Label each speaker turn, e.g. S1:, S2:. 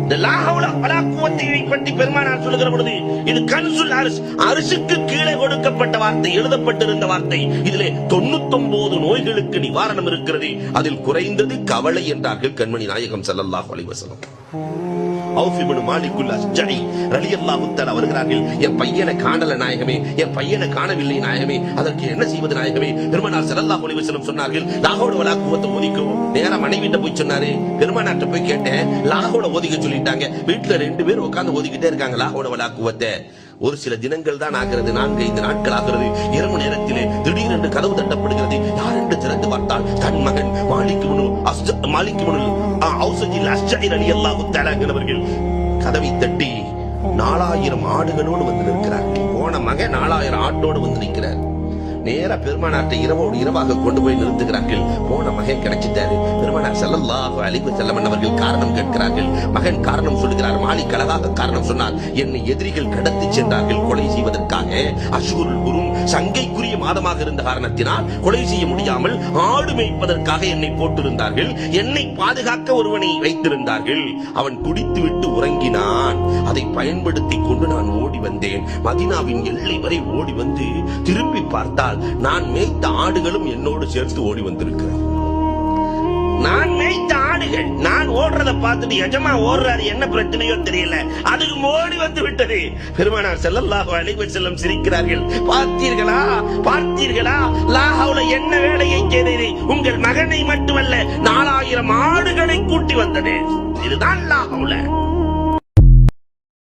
S1: இந்த லா ஹவுல வலா குவத்தை பற்றி பெருமானார் சொல்லுகிற பொழுது இது கன்சுல் அரிஸ், அரிசுக்கு கீழே கொடுக்கப்பட்ட வார்த்தை, எழுதப்பட்டிருந்த வார்த்தை. இதிலே 99 நோய்களுக்கு நிவாரணம் இருக்கிறது, அதில் குறைந்தது கவலை என்றார்கள் கண்மணி நாயகம் ஸல்லல்லாஹு அலைஹி வஸல்லம். அவுஃப் இப்னு மாலிக்குல் அஸ்ஜஇ ரலியல்லாஹு தஆலா வருகிறார்கள். என் பையனை காணல நாயகமே, என் பையனை காணவில்லை நாயகமே, அதற்கு என்ன செய்வது நாயகமே? பெருமானார் ஸல்லல்லாஹு அலைஹி வஸல்லம் சொன்னார்கள், லாஹவுல வலா குவத்தை ஓதிக்கோ. நேரா மனைவிட்ட போய் சொன்னாரு. பெருமானார்ட்ட போய் கேட்டேன், லாஹவுல ஓதிக்க சொல்லிட்டாங்க. வீட்டுல 2 பேர் உட்கார்ந்து ஓதிக்கிட்டே இருக்காங்க லாஹவுல வலா குவத்தை. ஒரு சில தினங்கள் தான் ஆகிறது, 4-5 நாட்கள் ஆகிறது. இரவு நேரத்திலே திடீரென்று கதவு தட்டப்படுகிறது. யார் என்று திறந்து பார்த்தால் தன் மகன் மாலிக் இப்னு அஸ்ஜஇ அஸ்ஜஇ ரலியல்லாஹு தஆலா அவர்கள் கதவை தட்டி 4000 ஆடுகளோடு வந்து நிற்கிறார்கள். போன மகன் 4000 ஆட்டோடு வந்து நிற்கிறார். நேரா பெருமானார்ட்ட இரவோடு இரவாக கொண்டு போய் நிறுத்துகிறார்கள். போன மகன் கிடைச்சிட்டாரு. பெருமானார் ஸல்லல்லாஹு அலைஹி வஸல்லம் அவர்கள் காரணம் கேட்கிறார்கள். மகன் காரணம் சொல்லுகிறார். மாலிக் அழகாக காரணம் சொன்னார். என்னை எதிரிகள் கடத்தி சென்றார்கள் கொலை செய்வதற்காக. அஷ்ஹுருல் ஹுரும், சங்கைக்குரிய மாதமாக இருந்த காரணத்தினால் கொலை செய்ய முடியாமல் ஆடு மேய்ப்பதற்காக என்னை போட்டிருந்தார்கள். என்னை பாதுகாக்க ஒருவனை வைத்திருந்தார்கள். அவன் குடித்துவிட்டு உறங்கினான். அதை பயன்படுத்தி கொண்டு நான் ஓடி வந்தேன். மதீனாவின் எல்லை வரை ஓடி வந்து திரும்பி பார்த்தால் நான் மேய்த்த ஆடுகளும் என்னோடு சேர்த்து ஓடி வந்திருக்கிறேன். நான் மேய்த்த ஆடுகள், நான் ஓடுறத பார்த்துட்டு எஜமா ஓடுறாரு, என்ன பிரச்சனையோ தெரியல, அதுக்கு ஓடி வந்து விட்டது. பெருமானார் ஸல்லல்லாஹு அலைஹி வஸல்லம் சிரிக்கிறார்கள். பார்த்தீர்களா, பார்த்தீர்களா, லாஹவுல என்ன வேலையை செய்தது? உங்கள் மகனை மட்டுமல்ல 4000 ஆடுகளை கூட்டி வந்தது. இதுதான் லாஹவுல.